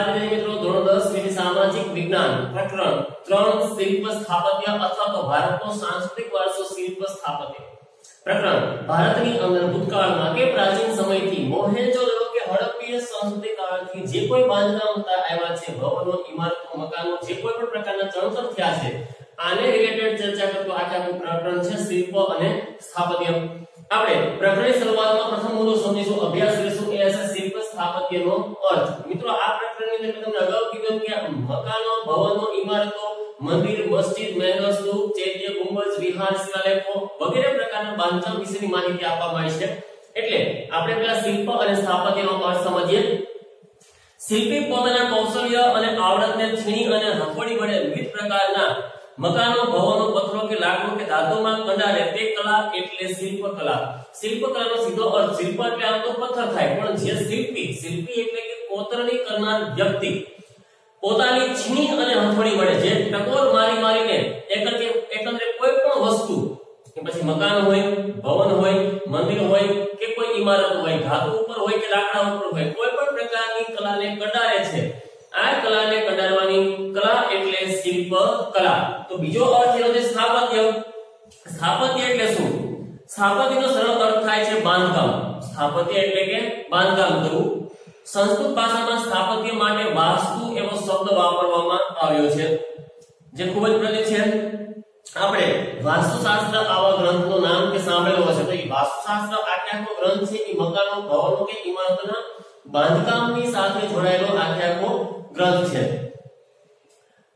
વાત કરીએ મિત્રો ધોરણ 10 વિષય સામાજિક વિજ્ઞાન પ્રકરણ 3 શિલ્પ સ્થાપત્ય અથવા તો ભારતનો સાંસ્કૃતિક વારસો શિલ્પ સ્થાપત્ય પ્રકરણ ભારતની અંદર ભૂતકાળમાં કે પ્રાચીન સમયથી મોહેંજો-દડો કે હડપ્પીય સંસ્કૃતિ કાળથી જે કોઈ બાંધકામ આવ્યા છે, ભવનો, ઇમારતો, મકાનો, જે કોઈ પણ પ્રકારના ચણતર થયા છે, આને રિલેટેડ ચર્ચા કરતો આખું પ્રકરણ છે શિલ્પ અને સ્થાપત્ય. આપણે પ્રકરણની શરૂઆતમાં પ્રથમ મુદ્દો સમજીશું, અભ્યાસ કરીશું એ છે શિલ્પ સ્થાપત્યનો અર્થ. મિત્રો આ પ્રકરણની અંદર તમને અગાઉ કીધું કે મકાનો, ભવનો, ઇમારતો, મંદિર, મસ્જિદ, મહેલ, સ્તૂપ, ચૈત્ય, ગુંબજ, વિહાર, શિલાલેખો વગેરે પ્રકારના બાંધકામ વિશેની માહિતી આપવામાં આવી છે. એટલે આપણે પહેલા શિલ્પ અને સ્થાપત્યનો અર્થ સમજીએ. શિલ્પી પોતાના કૌશલ્ય અને આવડતને છીણી અને હથોડી વડે વિવિધ પ્રકારના મકાનો, ભવનો, પથ્થરો કે લાકડું કે ધાતુમાં કંડારે તે કલા એટલે શિલ્પકલા. શિલ્પકલાનો સીધો અર્થ શિલ્પ એટલે આમ તો પથ્થર થાય, પણ જે શિલ્પી એટલે કે કોતરણી કરનાર વ્યક્તિ પોતાની છીણી અને હથોડી વડે જે ટકોર મારીને એકંદરે કોઈ પણ વસ્તુ કે પછી મકાન હોય, ભવન હોય, મંદિર હોય કે કોઈ ઇમારત હોય, ધાતુ ઉપર હોય કે લાકડા ઉપર હોય, કોઈ પણ પ્રકારની કલાને કંડારે છે. આ કલાને કંડારવાની કલા એટલે શિલ્પ કલા. તો બીજો અર્થ એનો છે સ્થાપત્ય. સ્થાપત્ય એટલે શું? સ્થાપત્યનો સરળ અર્થ થાય છે બાંધકામ. સ્થાપત્ય એટલે કે બાંધકામ કરવું. સંસ્કૃત ભાષામાં સ્થાપત્ય માટે વાસ્તુ એવો શબ્દ વાપરવામાં આવ્યો છે, જે ખૂબ જ પ્રચલિત છે. આપણે વાસ્તુશાસ્ત્ર આવા ગ્રંથનું નામ કે સાંભળેલું હશે, તો એ વાસ્તુશાસ્ત્ર આખો ગ્રંથ છે એ મકાનો, ભવનો કે ઇમારતોના બાંધકામની સાથે જોડાયેલો આખો ગ્રંથ છે.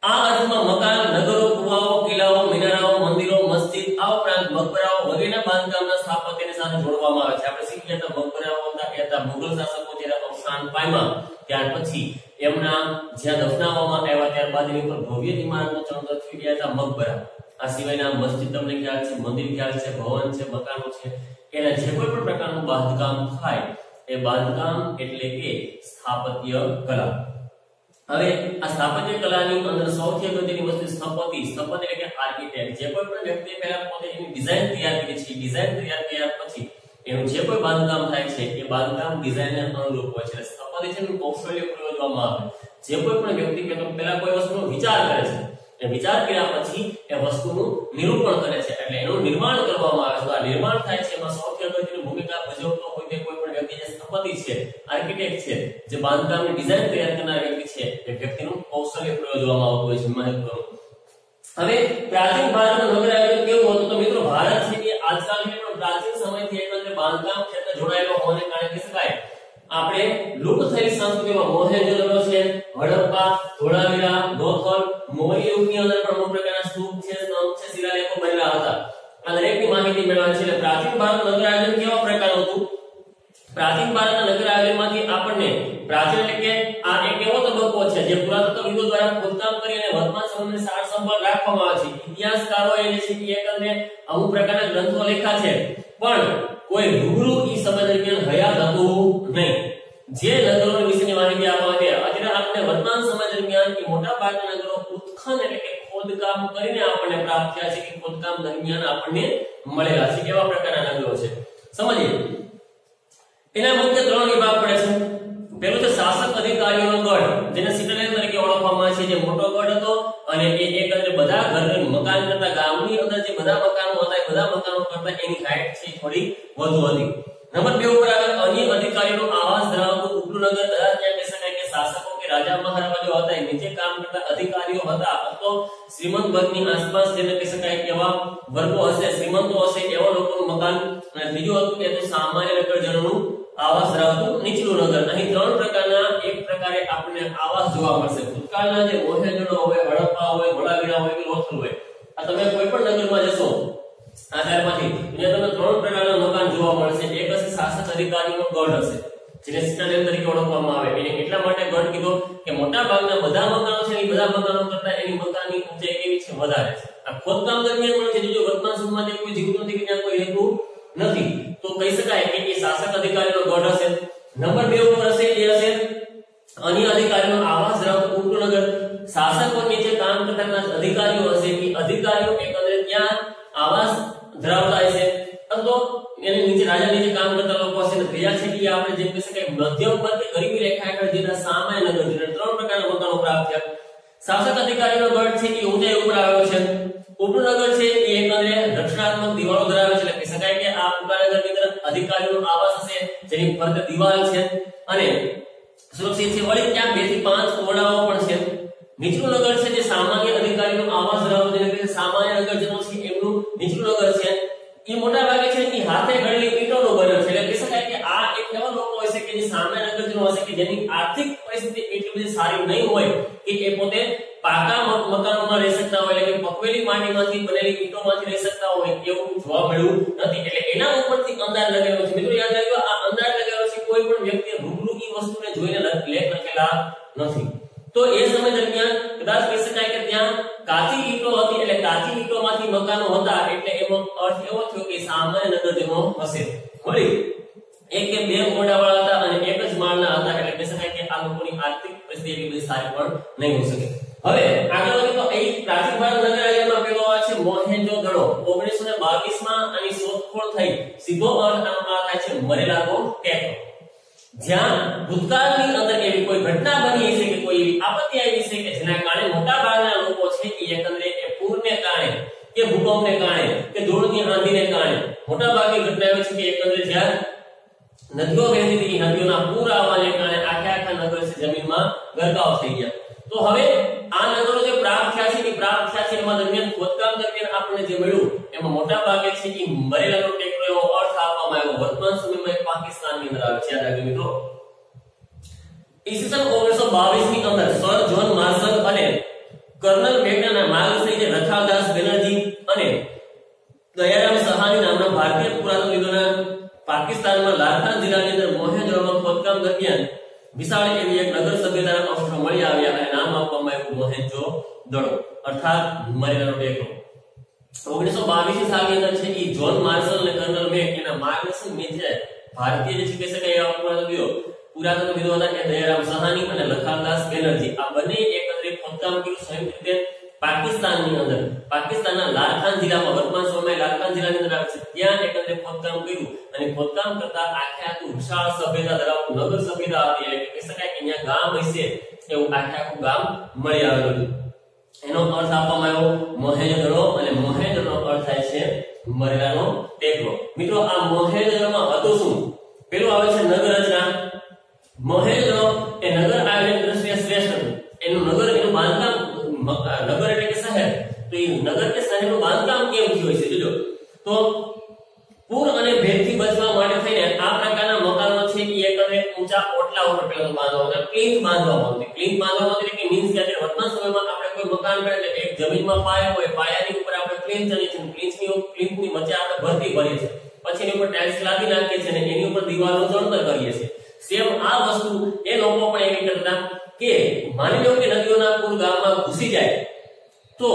આ અર્થમાં મકાન, નગરો, કુવાઓ, કિલ્લાઓ, મિનારાઓ, મંદિરો, મસ્જિદ આ ઉપરાંત મકબરાઓ વગેરેના બાંધકામના સ્થાપત્યની સાથે જોડવામાં આવે છે. આપણે શીખી હતા મકબરાઓ હતા મુગલ શાસકો જ્યારે અવસાન પામ્યા ત્યાર પછી એમના જ્યાં દફનાવવામાં આવ્યા ત્યારબાદ એની પર ભવ્ય ઇમારતનો ચણતર થઈ ગયા હતા મકબરા. આ સિવાયના મસ્જિદ તમને ખ્યાલ છે, મંદિર ખ્યાલ છે, ભવન છે, મકાનો છે, એના જે કોઈ પણ પ્રકારનું બાંધકામ થાય એ બાંધકામ એટલે કે સ્થાપત્ય કલા. હવે આ સ્થાપત્ય કલાની અંદર સૌથી અગત્યની વસ્તુ સ્થપતિ એટલે કે આર્કિટેક્ટ. જે કોઈ પણ વ્યક્તિ પહેલા પોતે એની ડિઝાઇન તૈયાર કરી છે, ડિઝાઇન તૈયાર કર્યા પછી એનું જે કોઈ બાંધકામ થાય છે એ બાંધકામ ડિઝાઇનને અનુરૂપ હોય છે. સ્થપતિ છે એનું કૌશલ્ય પ્રયોજવામાં આવે. જે કોઈ પણ વ્યક્તિ પહેલા કોઈ વસ્તુનો વિચાર કરે છે, એ વિચાર કર્યા પછી એ વસ્તુનું નિરૂપણ કરે છે, એટલે એનું નિર્માણ કરવામાં આવે છે. આ નિર્માણ થાય છે એમાં સૌથી અગત્યની ભૂમિકા ભજવતો હોય તે કોઈ પણ વ્યક્તિ જે સ્થપતિ છે, આર્કિટેક્ટ છે, જે બાંધકામની ડિઝાઇન તૈયાર કરનાર વ્યક્તિ છે, એ વ્યક્તિનું કૌશલ્ય પ્રયોજવામાં આવતું હોય છે. મહત્વનું. હવે પ્રાચીન ભારતનું નગર આયોજન કેવું હતું? તો મિત્રો ભારત છે એ આજકાલની પણ પ્રાચીન સમયથી એકંદરે બાંધકામ ક્ષેત્રે જોડાયેલો હોવાને કારણે કહી શકાય આપણે લુપ્ત થયેલી સંસ્કૃતિમાં મોહેંજો-દડો છે, હડપ્પા, ધોળાવીરા, લોથલ, મૌર્ય યુગની અંદર પણ અમુક પ્રકારના સ્તૂપ છે, સ્તંભ છે, શિલાલેખો બનેલા હતા. આ દરેકની માહિતી મેળવવાની છે. પ્રાચીન ભારતનું નગર આયોજન કેવા પ્રકારનું હતું? પ્રાચીન ભારતના નગર આયોજનમાંથી આપણને પ્રાચીન એટલે કે આ એક એવો તબક્કો છે જે પુરાતત્વવિદો દ્વારા ખોદકામ કરી અને વર્તમાન સમયની સાર સંભાળ રાખવામાં આવે છે. ઇતિહાસકારોએ જે છે એ એકંદરે અમુક પ્રકારના ગ્રંથો લખ્યા છે, પણ કોઈ રૂબરૂ ઈ સમય દરમિયાન હયાત હતું નહીં. જે નગરો વિશેની માહિતી આપવામાં આવે અત્યારે આપણે વર્તમાન સમય દરમિયાન એ મોટા ભાગના નગરો ઉત્ખનન એટલે કે ખોદકામ કરીને આપણને પ્રાપ્ત થયા છે, કે ખોદકામ દરમિયાન આપણને મળેલા છે. કેવા પ્રકારના નગરો છે સમજીએ. એના મુખ્ય 3 વિભાગ પડે છે. પહેલું છે શાસક અધિકારીઓનો ગઢ, જેને સિટડેલ તરીકે ઓળખવામાં આવે છે, જે મોટો ગઢ હતો અને એ એકંદરે બધા ઘરની મકાન કરતા ગામની અંદર જે બધા મકાનો હતા એ બધા મકાનો કરતા એની હાઈટ છે થોડી વધુ હતી. નંબર 2 ઉપર આગળ અન્ય અધિકારીઓનો આવાસ ધરાવતું ઉપલું નગર. કદાચ કહી શકાય કે શાસકો કે રાજા મહારાજાઓ હતા એ નીચે કામ કરતા અધિકારીઓ હતા, તો શ્રીમંત વર્ગની આસપાસ જેને કહી શકાય કે એવા વર્ગો હશે, શ્રીમંતો હશે એવા લોકોનું મકાન. અને ત્રીજું હતું કે તો સામાન્ય નગરજનોનું આવાસ ધરાવતું નીચલું નગર. અહીં 3 પ્રકારના એક પ્રકારે આપણને આવાસ જોવા મળશે. ભૂતકાળના જે મોહેંજો-દડો હોય, હડપ્પા હોય, ધોળાવીરા હોય કે લોથલ હોય, આ તમે કોઈ પણ નગરમાં જશો આ ત્યારમાંથી તમને 3 પ્રકારના મકાન જોવા મળશે. એક હશે શાસક અધિકારીનો ગઢ હશે, જેને સિટાડેલ તરીકે ઓળખવામાં આવે. એને એટલા માટે ગઢ કીધો કે મોટા ભાગના બધા મકાનો છે એ બધા મકાનો કરતા એની મકાનની ઊંચાઈ કેવી છે? વધારે છે. આ ખોદકામ દરમિયાન પણ છે જો વર્તમાન સમયમાં કોઈ જીવતું નથી કે ત્યાં કોઈ રહેતું નથી, તો કહી શકાય કે એ શાસક અધિકારીનો ગઢ હશે. નંબર 2 ઉપર હશે એ હશે અન્ય અધિકારીનો આવાસ ધરાવતું ઉપલું નગર. શાસકો નીચે કામ કરતા અધિકારીઓ હશે, એ અધિકારીઓ એકંદરે ત્યાં આવાસ ધરાવતા હશે, અથવા એની નીચે રાજા નીચે કામ કરતા લોકો હશે. ત્રીજા છે કે આપણે જેમ કહી શકાય મધ્યમ ઉપર કે ગરીબી રેખા હેઠળ જીવતા સામાન્ય નગરજનો 3 પ્રકારના મકાનો પ્રાપ્ત થયા. શાસક અધિકારીનો ગઢ છે એ ઊંચાઈ ઉપર આવ્યો છે. ઉપલું નગર છે એ એકંદરે રક્ષણાત્મક દિવાલો ધરાવે છે, એટલે કહી શકાય કે આ ઉપલા નગરની અંદર અધિકારીનો આવાસ હશે જેની ફરતે દિવાલ છે અને સુરક્ષિત છે. વળી ત્યાં 2 થી 5 ઓરડાઓ પણ છે. નીચલું નગર છે જે સામાન્ય અધિકારીનો આવાસ ધરાવે છે, એટલે સામાન્ય નગરજનો છે એમનું નીચલું નગર છે. એ મોટા ભાગે છે એ હાથે ઘડેલી ઈંટોનો બન્યો છે, એટલે કહી શકાય કે આ એક એવા લોકો હશે કે જે સામાન્ય નગરજનો હશે કે જેની આર્થિક પરિસ્થિતિ એટલી બધી સારી નહીં હોય કે એ પોતે પાકા મકાનોમાં રહી શકતા હોય, એટલે કે પકવેલી માટીમાંથી બનેલી ઈંટોમાંથી રહી શકતા હોય એવું જોવા મળ્યું નથી. એટલે એના ઉપરથી અંદાજ લગાવ્યો છે. મિત્રો યાદ રાખજો, આ અંદાજ લગાવ્યો છે, કોઈ પણ વ્યક્તિએ રૂબરૂ ઈ વસ્તુને જોઈને લેખ લખેલા નથી. તો એ સમય દરમિયાન કદાચ કહી શકાય કે ત્યાં કાચી ઈંટો હતી, એટલે કાચી ઈંટોમાંથી મકાનો હતા, એટલે એનો અર્થ એવો થયો કે સામાન્ય નગરજનો હશે. વળી 1 કે 2 ઓરડાવાળા હતા અને એક જ માળના હતા, એટલે કહી શકાય કે આ લોકોની આર્થિક પરિસ્થિતિ એટલી બધી સારી પણ નહીં હોઈ શકે. હવે આગળ વધીએ તો અહીં પ્રાચીન ભારત નગરાયનમાં પેલો આવે છે મોહેન્જો-દડો. 1922 માં આની શોધખોળ થઈ. સીધો અર્થ આનો થાય છે મરેલાનો ટેકરો. જ્યાં ભૂતકાળની અંદર એવી કોઈ ઘટના બની છે કે કોઈ એવી આપત્તિ આવી છે કે જેના કારણે મોટા ભાગના લોકો છે એ એકંદરે એ પૂરને કારણે કે ભૂકંપને કારણે કે ધૂળની આંધીને કારણે મોટા ભાગની ઘટના એવી છે કે એકંદરે જ્યાં નદીઓ વહેતી હતી, નદીઓના પૂર આવવાને કારણે આખા નગર છે જમીનમાં ગરકાવ થઈ ગયા. તો હવે આ નગરો જે પ્રાપ્ત થયા છે એમાં દરમિયાન ખોદકામ દરમિયાન આપણને જે મળ્યું એમાં મોટા ભાગે છે એ મરેલાનો ટેકરો એવો અર્થ આપવામાં આવ્યો. વર્તમાન સમયમાં પાકિસ્તાનની અંદર આવે છે. યાદ રાખજો મિત્રો, ઈસવીસન 1922 ની અંદર સર જ્હોન માર્શલ અને કર્નલ મેકના માર્ગદર્શક રખાલદાસ બેનર્જી અને દયારામ સહાની નામના ભારતીય પુરાતત્વવિદોના પાકિસ્તાનમાં લારકાન જિલ્લાની અંદર મોહેંજો-દડોમાં ખોદકામ દરમિયાન વિશાળ એવી એક નગર સભ્યતાના અવશેષો મળી આવ્યા અને નામ આપવામાં આવ્યું મોહેંજો-દડો, અર્થાત મરેલાનો ટેકરો. 1922 સાલની અંદર છે એ જ્હોન માર્શલ અને કર્નલ મેક એના માર્ગદર્શન નીચે ભારતીય જે કહી શકાય એવા પુરાતત્વવિદો હતા કે દયારામ સહાની અને લખાલદાસ બેનર્જી, આ બંને એકત્રે ખોદકામ કર્યું સંયુક્ત રીતે પાકિસ્તાનની અંદર. પાકિસ્તાનના લારકાન જિલ્લામાં, વર્તમાન સમયમાં લારકાન જિલ્લાની અંદર આવે છે, ત્યાં એકત્રે ખોદકામ કર્યું અને ખોદકામ કરતા આખું વિશાળ સભ્યતા ધરાવતું નગર સભ્યતા હતી, એટલે કહી શકાય કે અહીંયા ગામ હશે એવું આખું ગામ મળી આવેલું. એનો અર્થ આપવામાં આવ્યો મોહેંજો-દડો અને મોહેંજો-દડોનો અર્થ થાય છે મરેલાનો ટેકરો. મિત્રો આ મોહેંજો-દડોમાં હતું શું? પેલું આવે છે નગર રચના. મોહેંજો-દડો એ નગર આયોજન દ્રષ્ટિએ શ્રેષ્ઠ હતું. એનું નગર, એનું બાંધકામ, નગર એટલે કે શહેર, તો એ નગર કે શહેરનું બાંધકામ કેમ થયું છે જોજો. તો પૂર અને ભેજથી બચવા માટે થઈને આ પ્રકારના મકાનો છે એ એકંદરે ઊંચા ઓટલા ઉપર પેલા બાંધવામાં આવતા, પ્લીન્થ બાંધવામાં આવતી. પ્લીન્થ બાંધવામાં એટલે કે મીન્સ કે વર્તમાન સમયમાં આપણે કોઈ મકાન બનાવીએ એટલે એક જમીનમાં પાયો હોય, પાયાની ઉપર આપણે પ્લીન્થ ચડી છે, પ્લીન્થની વચ્ચે આપણે ભરતી ભરીએ છીએ, પછી એની ઉપર ટાઇલ્સ લાદી નાખીએ છીએ અને એની ઉપર દિવાલનું ચણતર કરીએ છીએ. સેમ આ વસ્તુ એ લોકો પણ એવી કરતા કે માની લો કે નદીઓના પૂર ગામમાં ઘૂસી જાય તો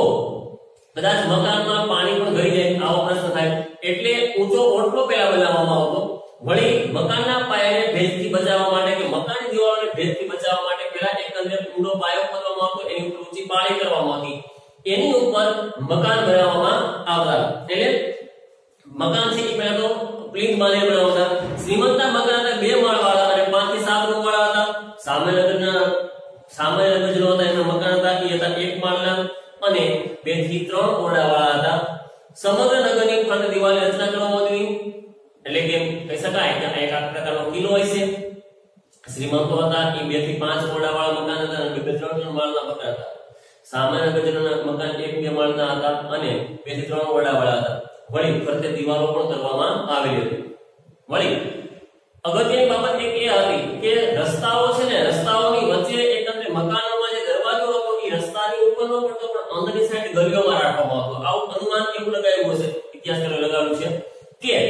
કદાચ મકાનમાં પાણી પણ ભરી જાય, આવો પ્રશ્ન થાય, એટલે ઊંચો ઓટલો પેલા બનાવવામાં આવતો. વળી મકાનના પાયાને ભેજથી બચાવવા માટે કે મકાનની દિવાલોને ભેજથી બચાવવા માટે પેલા એકંદરે ઊંડો પાયો ખોદવામાં આવતો, એની ઉપર ઊંચી પાળી કરવામાં આવતી, એની ઉપર મકાન બનાવવામાં આવતા. એટલે મકાન છે એ પેલા તો પ્લીન્થ બાંધીને બનાવતા. શ્રીમંતના મકાન હતા 2 માળવાળા અને 5 થી 7 રૂમવાળા હતા. સામાન્ય નગરજનો હતા એના મકાન હતા એ હતા 1 માળના અને 2 થી 3 ઓરડાવાળા હતા. સમગ્ર નગરની ફરતે દિવાલની રચના કરવામાં આવી, એટલે કે કહી શકાય કે એક આ પ્રકારનો કિલ્લો હોય છે. શ્રીમંતો હતા એ 2 થી 5 ઓરડાવાળા મકાન હતા અને 2 થી 3 માળના મકાન હતા. સામાન્ય નગરજનોના મકાન 1-2 માળના હતા અને 2 થી 3 ઓરડાવાળા હતા. વળી ફરતે દિવાલો પણ કરવામાં આવેલી હતી. વળી અગત્યની બાબત એક એ હતી કે રસ્તાઓ છે ને, રસ્તાઓની વચ્ચે એકંદરે મકાનોમાં જે દરવાજો હતો એ રસ્તાની ઉપર ન પડતો પણ અંદરની સાઈડ ગલીઓમાં રાખવામાં આવતો. આવું અનુમાન એવું લગાવ્યું હશે, ઇતિહાસકારોએ લગાવ્યું છે કે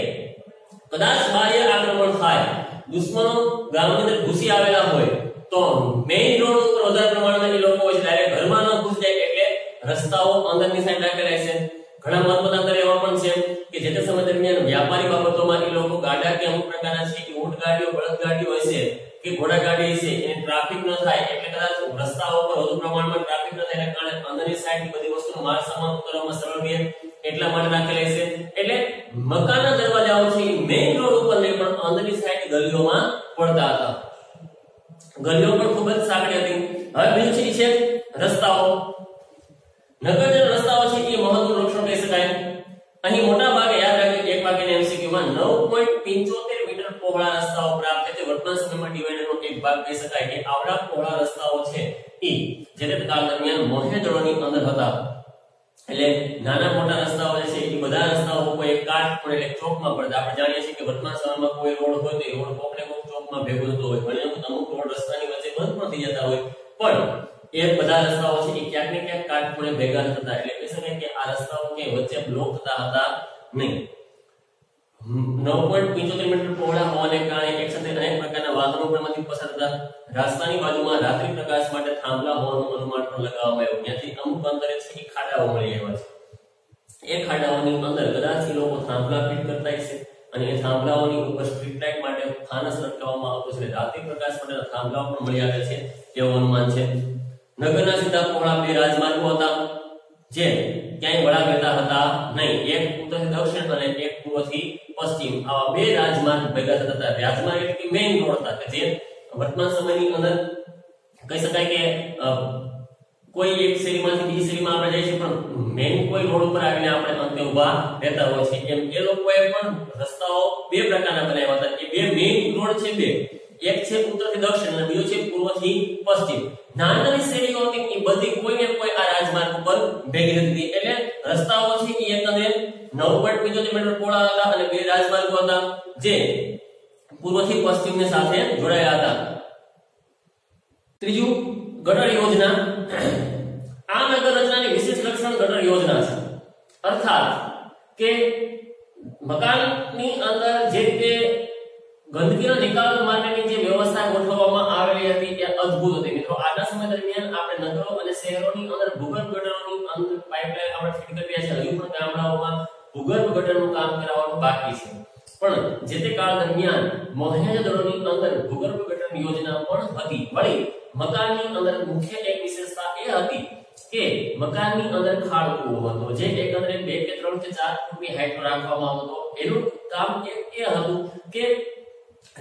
કદાચ બાહ્ય આક્રમણ થાય, દુશ્મનો ગામની અંદર ઘૂસી આવેલા હોય તો મેઇન રોડ ઉપર વધારે પ્રમાણમાં એ લોકો હોય છે ડાયરેક્ટ ઘરમાં ન ઘૂસી જાય, એટલે રસ્તાઓ અંદરની સાઈડ રાખેલા છે. ઘણા મતદાતા એવા પણ છે કે જે તે સમય દરમિયાન વ્યાપારી બાબતોમાં એ લોકો ગાડા કે અમુક પ્રકારના છે કે ઊંટ ગાડીઓ, બળદ ગાડીઓ હશે કે ઘોડા ગાડી હશે, એને ટ્રાફિક ન થાય એટલે કદાચ રસ્તાઓ પર વધુ પ્રમાણમાં ટ્રાફિક ન થાય એના કારણે અંદરની સાઈડની બધી વસ્તુનો માલ સામાન ઉતારવામાં સરળ રહે એટલા માટે રાખેલા છે. એટલે મકાનના દરવાજાઓ છે મેઇન રોડ ઉપર નહીં પણ અંદરની સાઈડ ગલીઓમાં પડતા હતા. ગલીઓ પણ ખૂબ જ સાંકડી હતી. હવે બીજું છે રસ્તાઓ. નગરના રસ્તાઓ છે એ મહત્વનું લક્ષણ કહી શકાય. અહીં મોટા ભાગે યાદ રાખજો, એક વાક્યના એમસીક્યુમાં 9.75 મીટર પહોળા રસ્તાઓ પ્રાપ્ત થાય છે. વર્તમાન સમયમાં ડિવાઈડરનો એક ભાગ કહી શકાય કે આવડા પહોળા રસ્તાઓ છે એ જે તે કાળ દરમિયાન મોહેંજો-દડોની અંદર હતા. એટલે નાના મોટા રસ્તાઓ જે છે એ બધા રસ્તાઓ કોઈ એક કાટખૂણે એટલે ચોકમાં પડતા. આપણે જાણીએ છીએ કે વર્તમાન સમયમાં કોઈ રોડ હોય તો એ રોડ કોકને કોક ચોકમાં ભેગો થતો હોય, ઘણી વખત અમુક રોડ રસ્તાની વચ્ચે બંધ પણ થઈ જતા હોય, પણ એ બધા રસ્તાઓ છે એ ક્યાંક ને ક્યાંક કાટખૂણે ભેગા થતા. એટલે કહી શકાય કે આ રસ્તાઓ કે વચ્ચે બ્લોક થતા હતા નહીં. 9.75 મીટર પહોળા હોવાને કારણે એક સાથે અનેક પ્રકારના વાહનો પરમાંથી પસાર થતા. રસ્તાની બાજુમાં રાત્રિ પ્રકાશ માટે થાંભલા હોવાનું અનુમાન પણ લગાવવામાં આવ્યું. ત્યાંથી અમુક અંતરે છે એ ખાડાઓ મળી આવ્યા છે. એ ખાડાઓની અંદર કદાચ એ લોકો થાંભલા ફિટ કરતા છે અને એ થાંભલાઓની ઉપર સ્ટ્રીટ લાઇટ માટે ફાનસ લટકાવવામાં આવતું છે. રાત્રિ પ્રકાશ માટેના થાંભલાઓ પણ મળી આવ્યા છે એવું અનુમાન છે. નગરના સીધા પહોળા બે રાજમાર્ગો હતા જે ક્યાંય વળા લેતા હતા નહીં. એક ઉત્તરથી દક્ષિણ અને એક પૂર્વથી પશ્ચિમ. આવા બે રાજમાર્ગ ભેગા થતા હતા. રાજમાર્ગ એટલે કે મેઇન રોડ હતા કે જે વર્તમાન સમયની અંદર કહી શકાય કે કોઈ એક શેરીમાંથી બીજી શેરીમાં આપણે જઈએ છીએ, પણ મેઇન કોઈ રોડ ઉપર આવીને આપણે અંતે ઊભા રહેતા હોય છે. એમ એ લોકોએ પણ રસ્તાઓ બે પ્રકારના બનાવ્યા હતા. એ બે મેઇન રોડ છે બે, એક છે ઉત્તરથી દક્ષિણ અને બીજો છે પૂર્વથી પશ્ચિમ. નાની નાની શેરીઓ હતી એ બધી કોઈને કોઈ આ રાજમાર્ગ ઉપર ભેગી હતી. એટલે રસ્તાઓ છે એ એકંદરે 9.75 મીટર પહોળા હતા અને બે રાજમાર્ગો હતા જે પૂર્વથી પશ્ચિમની સાથે જોડાયા હતા. ત્રીજું, ગટર યોજના. આ નગર રચનાની વિશેષ લક્ષણ ગટર યોજના છે. અર્થાત કે મકાનની અંદર જે રીતે ગંદકીના નિકાલ માટેની જે વ્યવસ્થા ગોઠવવામાં આવેલી હતી એ અદ્ભુત હતી. મિત્રો આજના સમય દરમિયાન આપણે નગરો અને શહેરોની અંદર ભૂગર્ભ ગટરોની અંદર પાઇપલાઇન આપણે ફિટ કરી રહ્યા છે. હજુ પણ ગામડાઓમાં ભૂગર્ભ ગટરનું કામ કરાવવાનું બાકી છે. પણ જે તે કાળ દરમિયાન મોહેંજો-દડોની અંદર ભૂગર્ભ ગટરની યોજના પણ હતી. વળી મકાનની અંદર મુખ્ય એક વિશેષતા એ હતી કે મકાનની અંદર ખાળ કૂવો હતો જે એકંદરે 2 કે 3 કે 4 ફૂટની હાઈટ પર રાખવામાં આવતો. એનું કામ એ હતું કે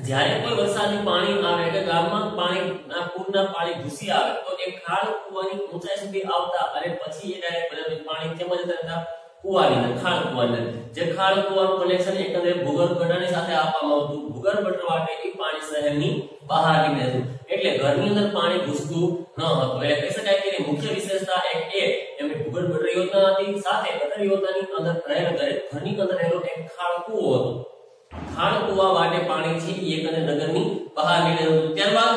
જ્યારે કોઈ વરસાદી પાણી આવે કે ગામમાં પાણીના પૂરના પાણી ઘૂસી આવે તો એ ખાળ કૂવાની ઊંચાઈ સુધી આવતા અને પછી એ ડાયરેક્ટ પાણી કેમ જતા કૂવાની અંદર, ખાળ કૂવાની અંદર. જે ખાળ કૂવાનું કનેક્શન એકંદરે ભૂગર્ભ ગટરની સાથે આપવામાં આવતું. ભૂગર્ભ ગટર માટે એ પાણી શહેરની બહાર નીકળે હતું. એટલે ઘરની અંદર પાણી ઘૂસતું ન હતું. એટલે કહી શકાય કે મુખ્ય વિશેષતા એક એ એમની ભૂગર્ભ ગટર યોજના હતી. સાથે ગટર યોજનાની અંદર ઘરની અંદર રહેલો એક ખાળ કૂવો હતો. ખાળ કૂવા માટે પાણી છે એ એકંદરે નગરની બહાર નીકળે હતું. ત્યારબાદ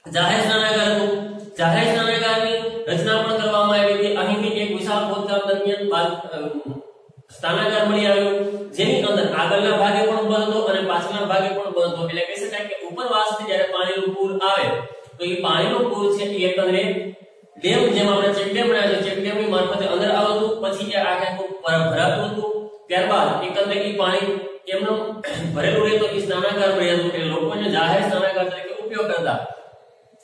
જાહેર સ્નાનાગાર હતું. જાહેર સ્નાનાગારની રચના પણ કરવામાં આવી હતી. અહીંથી એક વિશાળ ખોદકામ દરમિયાન સ્નાનાગાર મળી આવ્યું જેની અંદર આગળના ભાગે પણ બંધ હતો અને પાછળના ભાગે પણ બંધ હતો. એટલે કહી શકાય કે ઉપરવાસથી જ્યારે પાણીનું પૂર આવે તો એ પાણીનું પૂર છે એ એકંદરે ડેમ, જેમ આપણે ચેક ડેમ બનાવ્યો છે, ચેક ડેમની મારફતે અંદર આવતું, પછી એ આખે ભરાતું હતું. ત્યારબાદ એકંદરે એ પાણી એમનો ભરેલું રહેતો એ સ્નાનાગાર બન્યા હતું. એટલે લોકોને જાહેર સ્નાનાગાર તરીકે ઉપયોગ કરતા.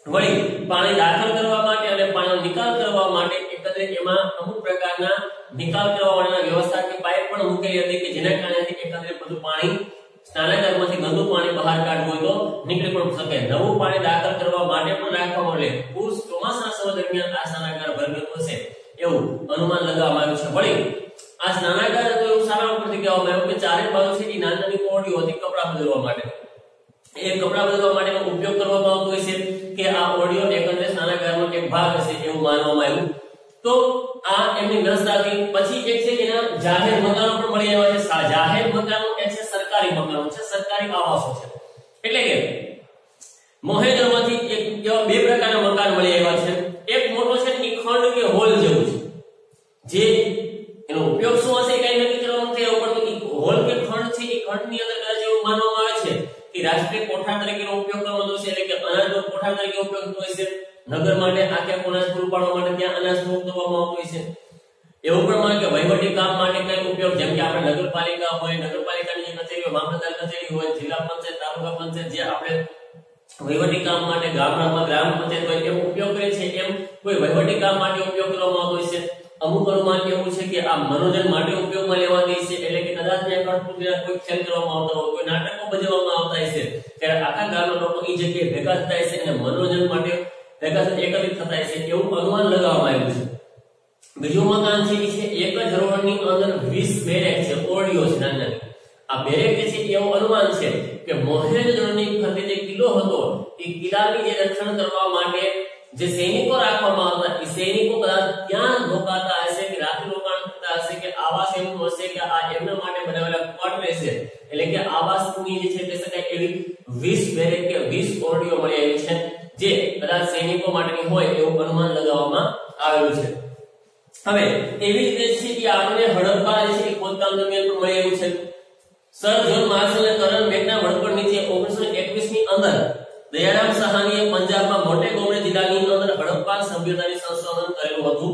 વળી પાણી દાખલ કરવા માટે અને પાણીનો નિકાલ કરવા માટે એકંદરે એમાં અમુક પ્રકારના નિકાલ કરવા માટેના વ્યવસ્થા કે પાઇપ પણ મૂકેલી હતી કે જેના કારણે એકંદરે બધું પાણી સ્નાનાગારમાંથી ગંદુ પાણી બહાર કાઢવું હોય તો નીકળી પણ શકે. નવું પાણી દાખલ કરવા માટે પણ રાખવામાં આવે. પૂર ચોમાસાના સમય દરમિયાન આ સ્નાનાગાર ભરેલું હશે એવું અનુમાન લગાવવામાં આવ્યું છે. વળી આ સ્નાનાગાર તો એવું સારા ઉપરથી કહેવામાં આવ્યું કે ચારે બાજુ છે એ નાની નાની ઓરડીઓ હતી કપડાં બદલવા માટે. એ કપડાં બદલવા માટેનો ઉપયોગ કરવામાં આવતો હોય છે કે આ ઓરડીઓ એકંદરે સ્નાનાગારનો એક ભાગ હશે એવું માનવામાં આવ્યું. તો આ એમની વ્યવસ્થા હતી. પછી એક છે એના જાહેર મકાનો પણ મળી આવ્યા છે. જાહેર મકાનો એક છે સરકારી મકાનો છે, સરકારી આવાસો છે. એટલે કે મોહેંજો-દડોમાંથી એક એવા બે પ્રકારના મકાન મળી આવ્યા છે. એક મોટો છે એ ખંડ કે હોલ જેવું છે જે એનો ઉપયોગ શું હશે કઈ નક્કી કરવાનું નથી. ઉપર તો હોલ કે ખંડ છે એ ખંડની અંદર કદાચ એવું માનવામાં આવે છે કે રાષ્ટ્રીય કોઠાર તરીકેનો ઉપયોગ કરવાનો છે. એટલે કે અનાજનો કોઠાર તરીકે ઉપયોગ થતો હોય છે. નગર માટે આખે અનાજ પૂરું પાડવા માટે ત્યાં અનાજ સ્ટોક કરવામાં આવતો હોય છે. એવું પણ માને કે વહીવટી કામ માટે કઈ ઉપયોગ, જેમ કે આપણે નગરપાલિકા હોય, નગરપાલિકાની જે કચેરી હોય, મામલતદાર કચેરી હોય, જિલ્લા પંચાયત, તાલુકા પંચાયત, જે આપણે વહીવટી કામ માટે ગામડામાં ગ્રામ પંચાયત હોય એમ ઉપયોગ કરે છે, એમ કોઈ વહીવટી કામ માટે ઉપયોગ કરવામાં આવતો હોય છે. અમુક અનુમાન એવું છે કે આ મનોરંજન માટે ઉપયોગમાં લેવાતી છે. એટલે કે કદાચ ત્યાં અઠપુત્રીના કોઈ ખેલ કરવામાં આવતા હોય, કોઈ નાટકો ભજવવામાં આવતા હોય છે, ત્યારે આખા ગામના લોકો એ જગ્યાએ ભેગા થતા હોય છે અને મનોરંજન માટે ભેગા થઈને એકત્રિત થતા હોય છે એવું અનુમાન લગાવવામાં આવ્યું છે. બીજું મકાન છે એ છે એક જ હરોળની અંદર 20 બેરેક છે, ઓરડીઓ છે નાની નાની. આ બેરેક જે છે એવું અનુમાન છે કે મોહેંજો-દડોની ફરતે જે કિલ્લો હતો એ કિલ્લાની જે રક્ષણ કરવા માટે જે સૈનિકો રાખવામાં આવતા એ સૈનિકો કદાચ ત્યાં રોકાતા હશે કે રાત્રિ રોકાણ કરતા હશે કે આવાસ એમનું હશે કે આ એમના માટે બનાવેલા ક્વાર્ટર છે, એટલે કે આવાસની જે છે કહી શકાય એવી 20 બેરેક કે 20 ઓરડીઓ મળી આવી છે જે કદાચ સૈનિકો માટેની હોય એવું અનુમાન લગાવવામાં આવેલું છે. હવે એવી રીતે છે કે આપણે હડપ્પા જે છે એ ખોદકામ દરમિયાન પણ મળી આવ્યું છે. સર જ્હોન માર્શલ અને કરન મેકના વડપણ નીચે 1921 ની અંદર દયારામ સાહાનીએ પંજાબમાં મોટે ગોમડે જિલ્લાની અંદર હડપ્પા સભ્યતાની સંશોધન કરેલું હતું.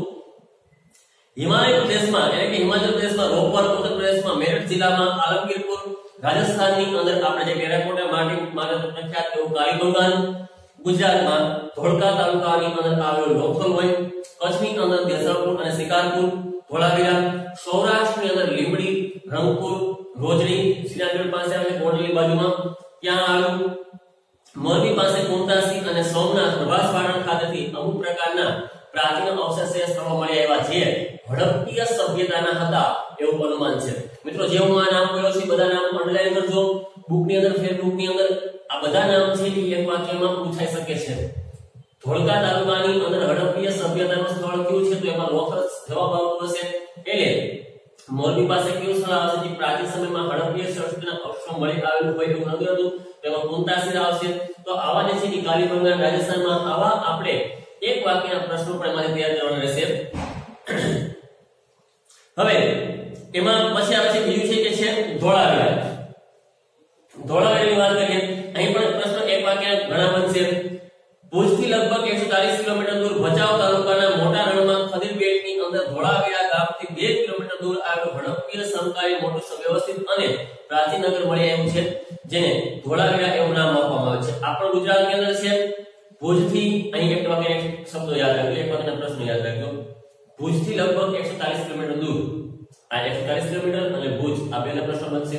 હિમાલય પ્રદેશમાં એટલે કે હિમાચલ પ્રદેશમાં રોપર, ઉત્તર પ્રદેશમાં મેરઠ જિલ્લામાં આલમગીરપુર, રાજસ્થાનની અંદર આપણે જે ટેરાકોટા માટી માટે પ્રખ્યાત એવું કાલીબંગાન, ગુજરાતમાં ધોળકા તાલુકાની અંદર આવેલું લોથલ હોય, કચ્છની અંદર દેસરપુર અને શિકારપુર, ધોળાવીરા, સૌરાષ્ટ્રની અંદર લીંબડી, રંગપુર, રોજડી, શ્રીનગર પાસે આવે કોટલી બાજુમાં ત્યાં આવેલું, મોરબી પાસે કુંતાસી અને સોમનાથ પ્રવાસવાળા ખાતેથી અમુક પ્રકારના પ્રાચીન અવશેષ સ્થળો મળી આવ્યા છે હડપ્પીય સભ્યતાના હતા એવું અનુમાન છે. મિત્રો જે હું આ નામ બોલ્યો છું બધા નામ અંડરલાઈન કરજો બુકની અંદર, ફેસબુકની અંદર. આ બધા નામ છે એ એક વાક્યમાં પૂછાઈ શકે છે. ધોળકા તાલુકાની અંદર હડપ્પીય સભ્યતાનું સ્થળ કયું છે તો એમાં લોથલ જવાબ આવતો હશે. એટલે મોરબી પાસે કયું સ્થળ આવશે જે પ્રાચીન સમયમાં હડપ્પીય સંસ્કૃતિના અવશેષો મળી આવેલું હોય એવું નગર હતું તેમાં કુંતાસી આવશે. તો આવા જે છે કે કાલીબંગાન રાજસ્થાનમાં આવા આપણે એક વાક્યના પ્રશ્નો પણ એમાંથી તૈયાર કરવાના રહેશે. હવે એમાં પછી આવે છે બીજું છે કે છે ધોળાવીરા. ધોળાવીરાની વાત કરીએ અહીં પણ પ્રશ્ન એક વાક્યના ઘણા બનશે. ભુજથી લગભગ 140 કિલોમીટર દૂર ભચાઉ તાલુકાના મોટા રણમાં ખદીર બેટની અંદર ધોળાવીરા ગામથી 2 કિલોમીટર દૂર આવેલું હડપ્પીય સમકાલીન મોટું સુવ્યવસ્થિત અને પ્રાચીન નગર મળી આવ્યું છે જેને ધોળાવીરા એવું નામ આપવામાં આવે છે. આપણું ગુજરાતની અંદર છે ભુજથી અહીં એક વાક્ય શબ્દો યાદ રાખજો, એક વાક્યના પ્રશ્નો યાદ રાખજો. ભુજથી લગભગ 140 કિલોમીટર દૂર, આ 140 કિલોમીટર અને ભુજ આ બેના પ્રશ્નો બનશે.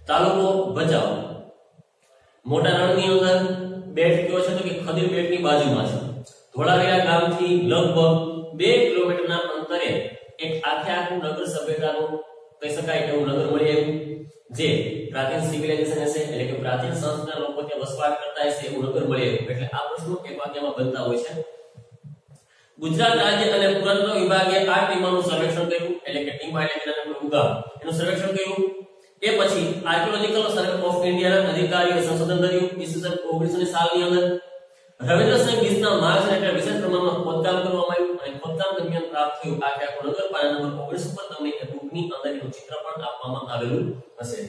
તાલુકો ભચાઉ, મોટા રણની અંદર બેટ કયો છે તો કે ખદીર બેટની બાજુમાં છે. ધોળાવીરા ગામથી લગભગ 2 કિલોમીટરના અંતરે એક આખું નગર સભ્યતાનું કહી શકાય એવું નગર મળી આવ્યું જે પ્રાચીન સિવિલાઇઝેશન હશે એટલે કે પ્રાચીન સંસ્કૃતિના લોકો ત્યાં વસવાટ કરતા હશે એવું નગર મળી આવ્યું. એટલે આ પ્રશ્નો એક વાક્યમાં બનતા હોય છે. ગુજરાત રાજ્ય અને પુરાતત્વ વિભાગે આ ટીમોનું સર્વેક્ષણ કર્યું એટલે કે ટીમ એટલે કે ઉગામ એનું સર્વેક્ષણ કર્યું. એ પછી આર્કિયોલોજીકલ સર્વે ઓફ ઇન્ડિયાના અધિકારીઓએ સંશોધન કર્યું. ઈસવીસન 1900 સાલની અંદર રવિન્દ્રસિંહ બીજના માર્ગદર્શન હેઠળ વિશેષ પ્રમાણમાં ખોદકામ કરવામાં આવ્યું અને ખોદકામ દરમિયાન પ્રાપ્ત થયું આખું નગર પાના નંબર 19 પર તમને એ બુકની અંદર એનું ચિત્ર પણ આપવામાં આવેલું હશે.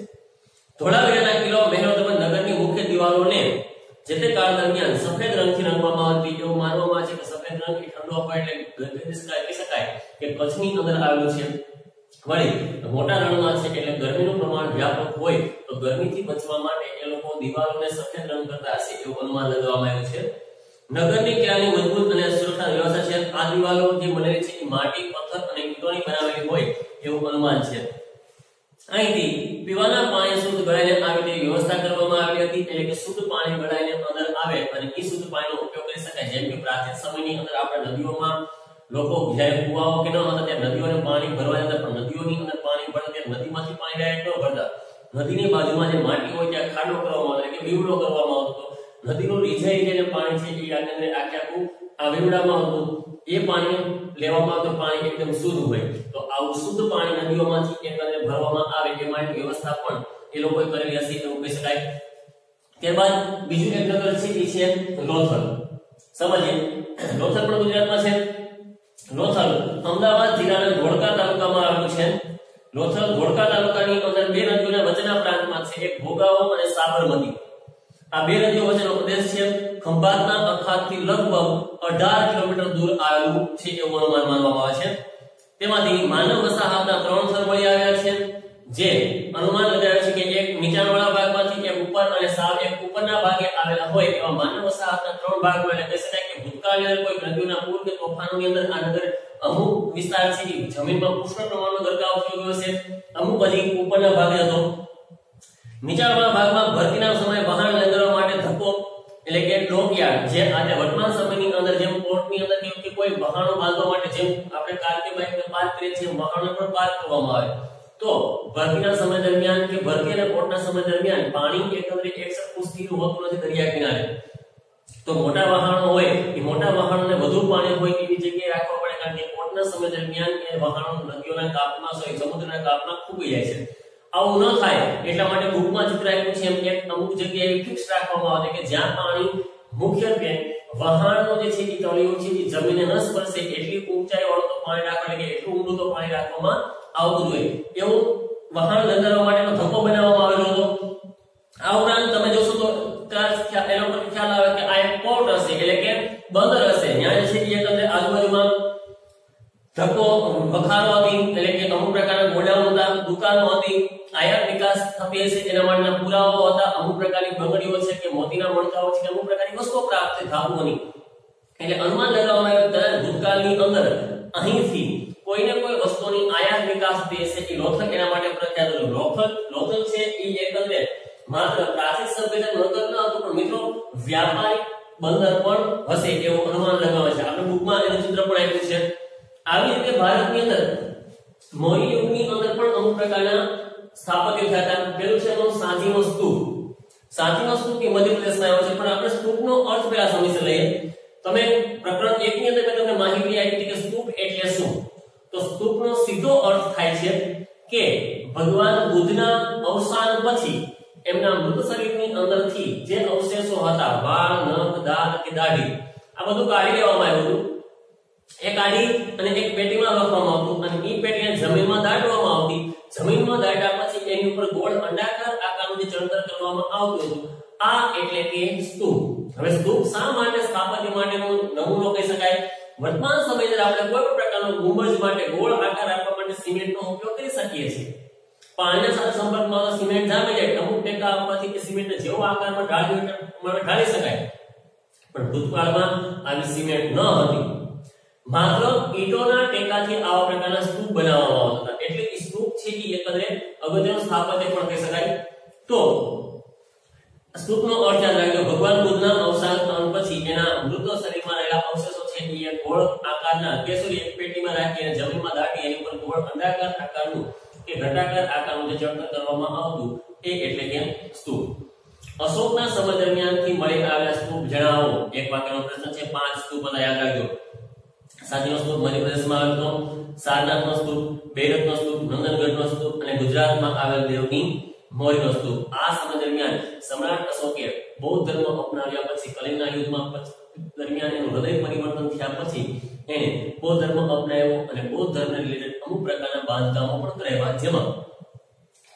ધોળાવીરાના કિલ્લો મહેલો તેમજ નગરની મુખ્ય દિવાલોને જે તે કાળ દરમિયાન સફેદ રંગથી રંગવામાં આવતી એવું માનવામાં આવે છે કે સફેદ રંગ એ ઠંડો હોય એટલે કહી શકાય કે કચ્છની અંદર આવેલું છે. વળી મોટા રણમાં છે એટલે ગરમીનું પ્રમાણ વ્યાપક હોય તો ગરમીથી બચવા માટે એ લોકો દિવાલોને સફેદ રંગ કરતા હશે એવું અનુમાન લગાવવામાં આવ્યું છે. નગરની કિલ્લાની મજબૂત અને સુરક્ષા વ્યવસ્થા છે. આ દિવાલો જે બનેલી છે એ માટી, પથ્થર અને ઈંટોની બનાવેલી હોય એવું અનુમાન છે. અહીંથી પીવાના પાણી શુદ્ધ ગળાઈને આવે તેવી વ્યવસ્થા કરવામાં આવી હતી એટલે કે શુદ્ધ પાણી ગળાઈને અંદર આવે અને એ શુદ્ધ પાણીનો ઉપયોગ કરી શકાય. જેમ કે પ્રાચીન સમયની અંદર આપણે નદીઓમાં લોકો જ્યારે કુવાઓ કે ન હતા ત્યારે નદીઓને પાણી ભરવા જતા પણ નદીઓની અંદર પાણી ભરતા ત્યારે નદીમાંથી પાણી ડાયરેક્ટ ન ભરતા. નદીની બાજુમાં જે માટી હોય ત્યાં ખાડો કરવામાં આવતો કે બીવડો કરવામાં આવતો. નદીનું રીઝાઈ જઈને પાણી છે એ આખું આ બીવડામાં હતું. એ પાણી લેવામાં આવતું પાણી એકદમ શુદ્ધ હોય. તો આવું શુદ્ધ પાણી નદીઓમાંથી એકંદરે ભરવામાં આવે એ માટે વ્યવસ્થા પણ એ લોકોએ કરેલી હશે એવું કહી શકાય. ત્યારબાદ બીજું એક નગર છે એ છે લોથલ. સમજીએ લોથલ પણ ગુજરાતમાં છે. લોથલ અમદાવાદ જિલ્લાના ધોળકા તાલુકામાં આવેલું છે. લોથલ ધોળકા તાલુકાની અંદર 2 નદીઓના વચ્ચેના પ્રાંતમાં છે, એક ભોગાવો અને સાબરમતી. આ 2 નદીઓ વચ્ચેનો પ્રદેશ છે. ખંભાતના અખાતથી લગભગ 18 કિલોમીટર દૂર આવેલું છે એવું અનુમાન માનવામાં આવે છે. તેમાંથી માનવ વસાહતના 3 સ્થળ મળી આવ્યા છે જે અનુમાન લગાવે છે કે એક નીચાણવાળા ભાગમાંથી એક ઉપર અને સાવ એક ઉપરના ભાગે આવેલા હોય એવા માનવ વસાહતના 3 ભાગમાં એટલે કહી શકાય કે ભૂતકાળની અંદર કોઈ નદીઓના પૂર કે તોફાનોની અંદર આ નગર અમુક વિસ્તાર છે એ જમીનમાં પુષ્કળ પ્રમાણમાં ગરકાવ થયો ગયો છે, અમુક હજી ઉપરના ભાગે હતો. નીચાણવાળા ભાગમાં ભરતીના સમયે વાહન લંગરવા માટે ધક્કો એટલે કે ડોકયાર્ડ, જે આજે વર્તમાન સમયની અંદર જેમ કોર્ટની અંદર કેવું કે કોઈ વાહનો બાંધવા માટે જેમ આપણે કાર કે બાઇકને પાર્ક કરીએ છીએ વાહનો પર પાર્ક કરવામાં આવે, તો ભરતીના સમય દરમિયાન કે ભરતી અને કોર્ટના સમય દરમિયાન પાણી એકંદરે એક સરખું સ્થિર હોતું નથી દરિયા કિનારે. તો મોટા વાહનો હોય એ મોટા વાહનોને વધુ પાણી હોય એવી જગ્યાએ રાખવા પડે, કારણ કે કોર્ટના સમય દરમિયાન એ વાહનો નદીઓના કાપમાં સમુદ્રના કાપમાં ખૂબી જાય છે. આવું ન થાય એટલા માટે બુકમાં ચિત્ર આપ્યું છે એમ એક અમુક જગ્યાએ ફિક્સ રાખવામાં આવે કે જ્યાં પાણી મુખ્યત્વે વાહનો જે છે એ તળિયો છે એ જમીનને ન સ્પર્શે એટલી ઊંચાઈ વાળું તો પાણી રાખવા કે એટલું ઊંડું તો પાણી રાખવામાં આવતું જોઈએ. એવું વાહન લંગરવા માટેનો ધક્કો બનાવવામાં આવેલો હતો. આ ઉપરાંત તમે જોશો તો એનો પર ખ્યાલ આવે કે આ એક પોર્ટ હશે એટલે કે બંદર હશે, ત્યાં છે એ એકંદરે આજુબાજુમાં ધક્કો વખારો હતી એટલે કે અમુક પ્રકારના ગોડાઉન હતા, દુકાનો હતી, આયાત નિકાસ થતી હશે એના માટેના પુરાવાઓ હતા, અમુક પ્રકારની બંગડીઓ છે કે મોતીના મણકાઓ છે, અમુક પ્રકારની વસ્તુઓ પ્રાપ્ત થઈ ધાતુઓની. એટલે અનુમાન લગાવવામાં આવ્યું કે ભૂતકાળની અંદર અહીંથી કોઈને કોઈ વસ્તુની આયાત નિકાસ થતી હશે. એ લોથલ એના માટે પ્રખ્યાત હતું. લોથલ છે એ એકંદરે માત્ર પ્રાચીન સભ્યતા નોંધર ન હતું પણ મિત્રો વ્યાપારિક બંદર પણ હશે એવું અનુમાન લગાવે છે. આપણે બુકમાં એનું ચિત્ર પણ આપ્યું છે. આવી રીતે ભારતની અંદર મૌર્ય યુગની અંદર પણ અમુક પ્રકારના સ્થાપત્ય થયા હતા. પેલું છે એનું સાંચીનો સ્તૂપ. સાંચીનો સ્તૂપ એ મધ્યપ્રદેશમાં આવ્યો છે, પણ આપણે સ્તૂપનો અર્થ પહેલા સમજી લઈએ. તમે પ્રકરણ 1 ની અંદર મેં તમને માહિતી આપી હતી કે સ્તૂપ એટલે શું. તો સ્તૂપનો સીધો અર્થ થાય છે કે ભગવાન બુદ્ધના અવસાન પછી એમના મૃત શરીરની અંદરથી જે અવશેષો હતા, વાળ, નખ, દાંત કે દાઢી, આ બધું કાઢી લેવામાં આવ્યું હતું. એ કાઢી અને એક પેટીમાં રાખવામાં આવતું અને એ પેટીને જમીનમાં દાટવામાં આવતી. જમીનમાં દાટ્યા પછી એની ઉપર ગોળ અંડાકાર આકારનું જે ચણતર કરવામાં આવતું હતું, આ એટલે કે સ્તૂપ. હવે સ્તૂપ શા માટે સ્થાપત્ય માટેનો નમૂનો કહી શકાય? વર્તમાન સમયની અંદર આપણે કોઈ પણ પ્રકારનો ગુંબજ માટે ગોળ આકાર આપવા માટે સિમેન્ટનો ઉપયોગ કરી શકીએ છીએ. પાણીના સાથે સંપર્કમાં સિમેન્ટ જામી જાય, અમુક ટેકા આપવાથી કે સિમેન્ટને જેવો આકારમાં ઢાળી શકાય. પણ ભૂતકાળમાં આવી સિમેન્ટ ન હતી, માત્ર ઈંટોના ટેકાથી આવા પ્રકારના સ્તૂપ બનાવવામાં આવતા હતા. એટલે કે સ્તૂપ છે એ એકંદરે અગત્યનું સ્થાપત્ય પણ કહી શકાય. તો સ્તૂપનો અર્થ યાદ રાખજો, ભગવાન બુદ્ધના અવસાન પછી એના મૃત શરીરમાં રહેલા અવશેષો છે એ ગોળ આકારના કેસરી એક પેટીમાં રાખી અને જમીનમાં દાટી એની ઉપર ગોળ અંડાકાર આકારનું કે ઘટાકાર આકારનું જે ચણતર કરવામાં આવતું એ એટલે કે સ્તૂપ. અશોકના સમય દરમિયાનથી મળી આવેલા સ્તૂપ જણાવો. એક વાક્યનો પ્રશ્ન છે. 5 સ્તૂપ હતા, યાદ રાખજો. સાંચીનો સ્તૂપ મધ્યપ્રદેશમાં આવેલો, સારનાથનો સ્તૂપ, બેરતનો સ્તૂપ, નંદનગઢનો સ્તૂપ અને ગુજરાતમાં આવેલ દેવની મૌર્યનો સ્તૂપ. આ સમય દરમિયાન સમ્રાટ અશોકે બૌદ્ધ ધર્મ અપનાવ્યા પછી કલિંગના યુદ્ધમાં દરમિયાન એનું હૃદય પરિવર્તન થયા પછી એને બૌદ્ધ ધર્મ અપનાવ્યો અને બૌદ્ધ ધર્મને રિલેટેડ અમુક પ્રકારના બાંધકામો પણ કરાવ્યા, જેમાં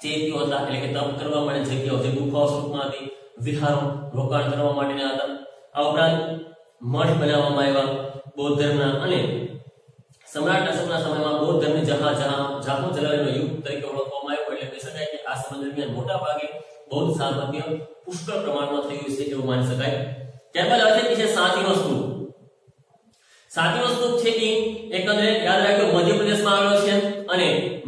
ચૈત્યો હતા એટલે કે તપ કરવા માટે જગ્યાઓ, જે ગુફાઓ સ્વરૂપમાં હતી, વિહારો રોકાણ કરવા માટેના હતા. આ ઉપરાંત મઠ બનાવવામાં આવ્યા બૌદ્ધ ધર્મના. અને સમ્રાટ અશોકના સમયમાં બૌદ્ધ ધર્મની જાહો જલાલીનો યુગ તરીકે ઓળખવામાં આવ્યો. એટલે કહી શકાય કે આ સમય દરમિયાન મોટા ભાગે બૌદ્ધ સ્થાપત્ય પુષ્કળ પ્રમાણમાં થયું છે એવું માની શકાય. ત્યારબાદ આવે છે સાંચીનો સ્તૂપ. સાંચીનો સ્તૂપ છે એ એકંદરે યાદ રાખજો મધ્યપ્રદેશમાં આવેલો છે અને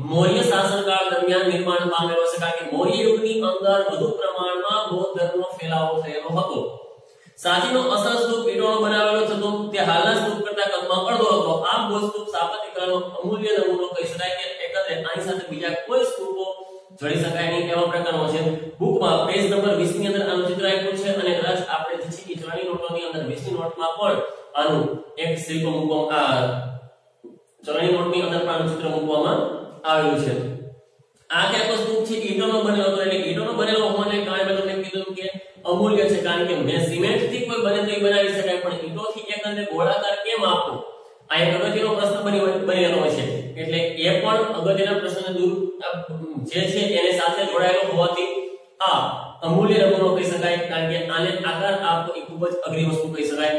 મૌર્ય શાસનકાળ દરમિયાન નિર્માણ પામેલો છે, કારણ કે મૌર્ય યુગની અંદર વધુ પ્રમાણમાં બૌદ્ધ ધર્મનો ફેલાવો થયેલો હતો. સાંચીનો અસલ સ્તૂપ ઈંટોનો બનાવેલો હતો, તે હાલના સ્તૂપ કરતા કદમાં અડધો હતો. આ બૌદ્ધ સ્તૂપ સ્થાપત્યકલાનો અમૂલ્ય નમૂનો કહી શકાય કે એકંદરે આની સાથે બીજા કોઈ સ્તૂપો જોડી શકાય નહીં એવા પ્રકારનો છે. બુકમાં પેજ નંબર 20 ની અંદર આનું ચિત્ર આપ્યું છે અને કદાચ આપણે જે છે એ ચલણી નોટોની અંદર 20 ની નોટમાં પણ આનું એક શિલ્પ મૂકવામાં ચલણી નોટની અંદર પણ આનું ચિત્ર મૂકવામાં આવેલું છે. આ કે આખો સ્તૂપ છે ઈંટોનો બનેલો હતો, એટલે ઈંટોનો બનેલો હોવાને કારણે મેં તમને કીધું કે અમૂલ્ય છે, કારણ કે મેં સિમેન્ટથી કોઈ બને તો બનાવી શકાય પણ ઈંટોથી એકંદરે ગોળાકાર કેમ આપવો, આ એક અગત્યનો પ્રશ્ન બનેલો છે. એટલે એ પણ અગત્યના પ્રશ્નને દૂર જે છે એને સાથે જોડાયેલો હોવાથી આ અમૂલ્ય નમૂનો કહી શકાય, કારણ કે આને આકાર આપવો એ ખૂબ જ અઘરી વસ્તુ કહી શકાય.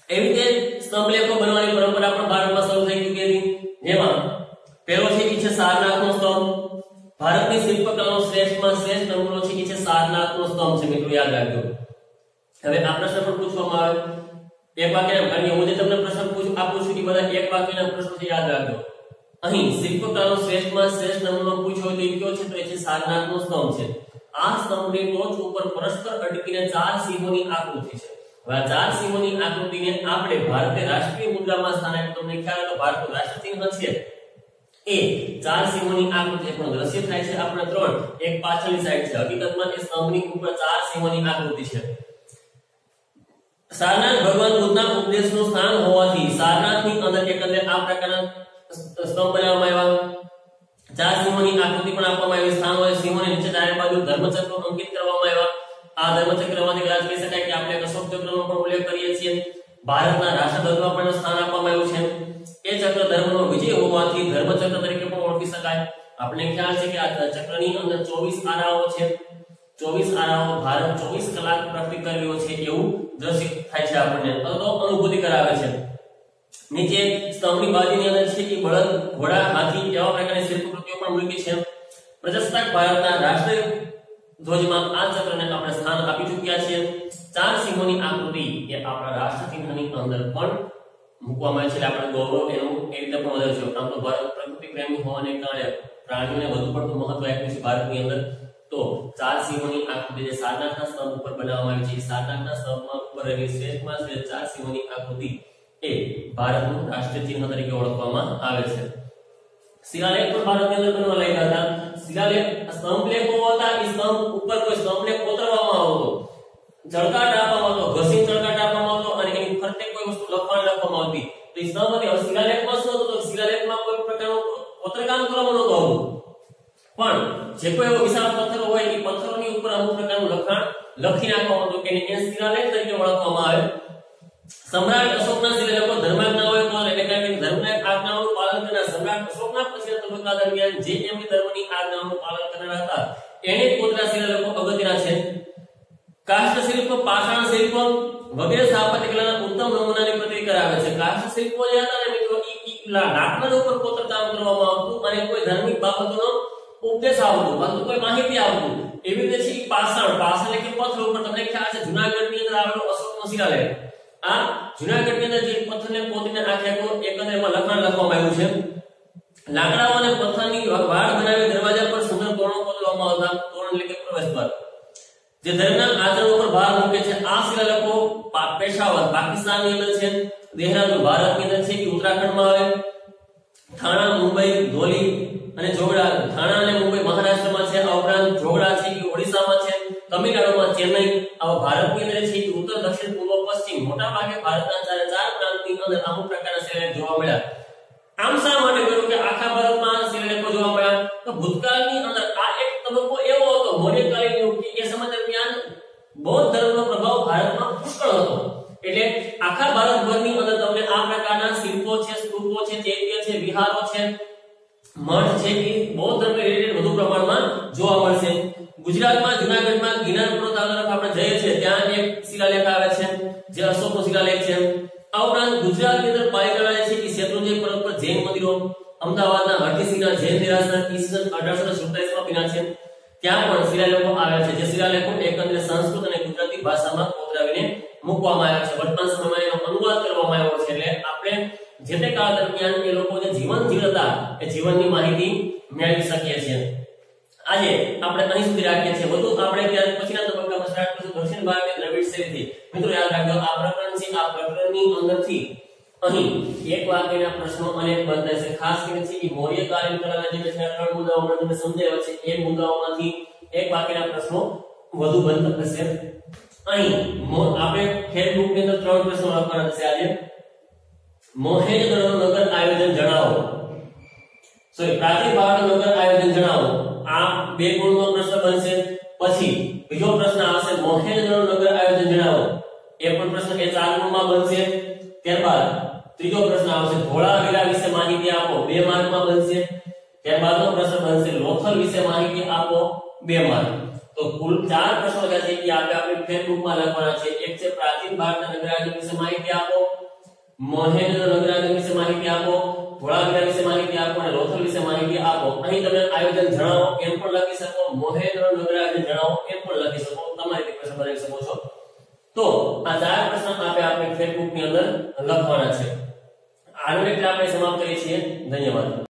એવી રીતે સ્તંભલેખો બનવાની પરંપરા પણ ભારતમાં શરૂ થઈ ચૂકી હતી, જેમાં પહેલો છે એ છે સારનાથનો સ્તંભ. ભારતની શિલ્પકલાનો શ્રેષ્ઠમાં શ્રેષ્ઠ નમૂનો છે એ છે સારનાથનો સ્તંભ છે મિત્રો, યાદ રાખજો. હવે આ પ્રશ્ન પણ પૂછવામાં આવે એક વાક્યના કારણ કે હું જે તમને પ્રશ્ન આપું છું એ બધા એક વાક્યના પ્રશ્નો છે, યાદ રાખજો. અહીં શિલ્પકલાનો શ્રેષ્ઠમાં શ્રેષ્ઠ નમૂનો પૂછ્યો તો એ કયો છે? તો એ છે સારનાથનો સ્તંભ છે. આ સ્તંભની ટોચ ઉપર પરસ્પર અટકીને 4 સિંહોની આકૃતિ છે. હવે આ 4 સિંહોની આકૃતિને આપણે ભારતીય રાષ્ટ્રીય મુદ્રામાં સ્થાનાંતરિત, તમને ખ્યાલ છે ભારતનું રાષ્ટ્રચિહ્ન છે એ 4 સિંહોની આકૃતિ પણ દ્રશ્ય થાય છે આપણે 3, એક પાછળની સાઈડ છે. હકીકતમાં એ સ્તંભની ઉપર 4 સિંહોની આકૃતિ છે. સારનાથ ભગવાન બુદ્ધના ઉપદેશનું સ્થાન હોવાથી સારનાથની અંદર એકંદરે આ પ્રકારના સ્તંભ બનાવવામાં આવ્યા. 4 સિંહોની આકૃતિ પણ આપવામાં આવી. સ્થાન હોય સિંહોની નીચે ચારે બાજુ ધર્મચક્ર અંકિત કરવામાં આવ્યા. આ ધર્મચક્રમાંથી કદાચ કહી શકાય કે આપણે અશોક ચક્રનો પણ ઉલ્લેખ કરીએ છીએ. ભારતના રાષ્ટ્રધ્વજમાં પણ સ્થાન આપવામાં આવ્યું છે. એ ચક્ર ધર્મનો વિજય હોવાથી ધર્મચક્ર તરીકે પણ ઓળખી શકાય. આપણે ખ્યાલ છે કે આ ચક્રની અંદર 24 આરાઓ છે. 24 આરાઓ ભારત 24 કલાક પ્રગતિ કરી રહ્યો છે એવું દ્રશ્ય થાય છે, આપણને અનુભૂતિ કરાવે છે. નીચે સ્તંભની બાજુની અંદર છે કે બળદ, ઘોડા, હાથી એવા પ્રકારની શિલ્પકૃતિઓ પણ મૂકી છે. પ્રજાસત્તાક ભારતના રાષ્ટ્રીય ધ્વજમાં આ ચક્રને આપણે સ્થાન આપી ચૂક્યા છીએ. 4 સિંહોની આકૃતિ એ આપણા રાષ્ટ્રચિહ્નની અંદર પણ મૂકવામાં આવે છે. આપણે ગૌરવ એનું એ રીતે પણ વધારે છે. આમ તો ભારત પ્રકૃતિ પ્રેમી હોવાને કારણે પ્રાણીઓને વધુ પડતું મહત્વ આપ્યું છે ભારતની અંદર. તો 4 સિંહોની આકૃતિ જે સારનાથના સ્તંભ ઉપર બનાવવામાં આવી છે, સારનાથના સ્તંભમાં ઉપર રહેલી શ્રેષ્ઠમાં શ્રેષ્ઠ 4 સિંહોની આકૃતિ એ ભારતનું રાષ્ટ્રીય ચિહ્ન તરીકે ઓળખવામાં આવે છે. શિલાલેખ પણ ભારતની અંદર બનવા લાગ્યા હતા. શિલાલેખ સ્તંભ લેખો હતા. એ સ્તંભ ઉપર કોઈ સ્તંભને કોતરવામાં આવતો, ચળકાટ આપવામાં આવતો, ઘસીને ચળકાટ આપવામાં આવતો અને એની ફરતે કોઈ વસ્તુ લખવામાં આવતી. તો એ સ્તંભ હતી. હવે શિલાલેખમાં શું હતું? તો શિલાલેખમાં કોઈ પ્રકારનું કોતરકામ કરવામાં નહોતું આવતું, પણ જે કોઈ એવો વિશાળ પથ્થર હોય એ પથ્થરોની ઉપર અમુક પ્રકારનું લખાણ લખી નાખવામાં આવતું કે એને શિલાલેખ તરીકે ઓળખવામાં આવે. સમ્રાટ અશોકના શિલાલેખો ધર્માજ્ઞાઓએ એટલે કે ધર્મના આજ્ઞાઓનું પાલન કરનાર સમ્રાટ અશોકના પછીના તબક્કા દરમિયાન જે એમની ધર્મની આજ્ઞાઓનું પાલન કરનાર હતા એને કોતરા શિલાલેખો અગત્યના છે. કાષ્ઠ શિલ્પ, પાષાણ શિલ્પ વગેરે સ્થાપત્ય કલાના ઉત્તમ નમૂનાની પ્રતીક કરાવે છે. કાષ્ઠ શિલ્પો જે હતા ને મિત્રો લાકડા ઉપર કોતરકામ કરવામાં આવતું અને કોઈ ધાર્મિક બાબતોનો ઉપદેશ આવતો પરંતુ કોઈ માહિતી આવતું. એવી રીતે છે પાષાણ એટલે કે પથ્થર ઉપર. તમને ખ્યાલ છે જૂનાગઢની અંદર આવેલો અશોકનો શિલાલેખ, આ જૂનાગઢની અંદર જે પથ્થરને કોતરીને આખેકો એકંદર એમાં લખાણ લખવામાં આવ્યું છે. લાકડાઓ અને પથ્થરની વાડ બનાવી દરવાજા પર સુંદર તોરણો કોતરવામાં આવતા. તોરણ એટલે કે પ્રવેશ દ્વાર જે ધર્મના આચરણ ઉપર ભાર મૂકે છે. આ શિલાલેખો પેશાવર પાકિસ્તાનની અંદર છે, દેહરાદૂન ભારતની અંદર છે, ઉત્તરાખંડમાં આવે, થાણા, મુંબઈ, ધોલી અને જોગડા. થાણા અને મુંબઈ મહારાષ્ટ્રમાં છે. આ ઉપરાંત જોગડા છે કે ઓડિશામાં છે, તમિલનાડુમાં ચેન્નઈ. આ ભારતની અંદર છે કે ઉત્તર, દક્ષિણ, પૂર્વ, પશ્ચિમ મોટા ભાગે ભારતના 4 પ્રાંતની અંદર અમુક પ્રકારના શિલાલેખ જોવા મળ્યા. આમ શા માટે કહ્યું કે આખા ભારતમાં શિલાલેખો જોવા મળ્યા? તો ભૂતકાળની અંદર આ એક તબક્કો એવો હતો મૌર્યકાલીન યુગ કે એ સમય દરમિયાન બૌદ્ધ ધર્મનો પ્રભાવ ભારતમાં પુષ્કળ હતો. એટલે આખા ભારતભરની અંદર તમને આ પ્રકારના શિલ્પો છે, સ્તૂપો છે, ચૈત્ય છે, વિહારો છે, મઠ છે એ બૌદ્ધ ધર્મ રિલેટેડ વધુ પ્રમાણમાં જોવા મળશે. ગુજરાતમાં જૂનાગઢમાં ગિરનાર પર્વત તરફ આપણે જઈએ છીએ ત્યાં એક શિલાલેખ આવે છે જે અશોકનો શિલાલેખ છે. આ ઉપરાંત ગુજરાતની અંદર પાલીતાણા છે કે શેત્રુંજય પર્વત પર જૈન મંદિરો, અમદાવાદના હરતીસિંહના જૈન દેરાસર ઈસવી 1827 માં બન્યા છે, ત્યાં પણ શિલાલેખો આવ્યા છે. જે શિલાલેખો એકંદરે સંસ્કૃત અને ગુજરાતી ભાષામાં કોતરાવીને મૂકવામાં આવ્યા છે. વર્તમાન સમયમાં એનો અનુવાદ કરવામાં આવ્યો છે. એટલે આપણે જે તે કાળ દરમિયાન એ લોકો જે જીવન જીવતા એ જીવનની માહિતી મેળવી શકીએ છીએ. આજે આપણે અહીં સુધી રાખીએ છીએ. વધુ આપણે ત્યાર પછીના તબક્કામાં સ્ટાર્ટ કરીશું દક્ષિણ ભારતીય દ્રવિડ શૈલીથી. મિત્રો યાદ રાખજો આ પ્રકરણ છે. આ પ્રકરણની અંદરથી અહીં એક વાક્યના પ્રશ્નો અનેક બનતા છે. ખાસ કરીને છે કે મૌર્યકાલીન કલાના જે છે 3 મુદ્દાઓ મેં તમને સમજાવ્યા છે. એ મુદ્દાઓમાંથી એક વાક્યના પ્રશ્નો વધુ બનતા થશે. અહીં આપણે ફેસબુકની અંદર 3 પ્રશ્નો લખવાના છે આજે. મોહેંજો-દડો નગર આયોજન જણાવો. પ્રાચીન ભારતનું નગર આયોજન જણાવો. આ 2 ગુણનો પ્રશ્ન બનશે. પછી બીજો પ્રશ્ન આવશે મોહેંજો-દડો નગર આયોજન જણાવો. એ પણ પ્રશ્ન એ 4 ગુણમાં બનશે. ત્યારબાદ ત્રીજો પ્રશ્ન આવશે ધોળાવીરા વિશે માહિતી આપો. 2 માર્કમાં બનશે. ત્યારબાદનો પ્રશ્ન બનશે લોથલ વિશે માહિતી આપો. 2 માર્ક. તો કુલ 4 પ્રશ્નો છે કે આપણે ફેસબુકમાં લખવાના છે. એક છે પ્રાચીન ભારતના નગર આયોજન વિશે માહિતી આપો, મોહેંજો-દડો નગર આયોજન વિશે માહિતી આપો, ધોળાવીરા વિશે માહિતી આપો અને લોથલ વિશે માહિતી આપો. અહીં તમે આયોજન જણાવો એમ પણ લખી શકો, મોહેંજો-દડો નગર આયોજન જણાવો એમ પણ લખી શકો. તમારી રીતે પ્રશ્ન બનાવી શકો છો. તો આ 4 પ્રશ્ન આપણે ફેસબુક ની અંદર લખવાના છે. આનું એટલે આપણે સમાપ્ત કરીએ છીએ. ધન્યવાદ.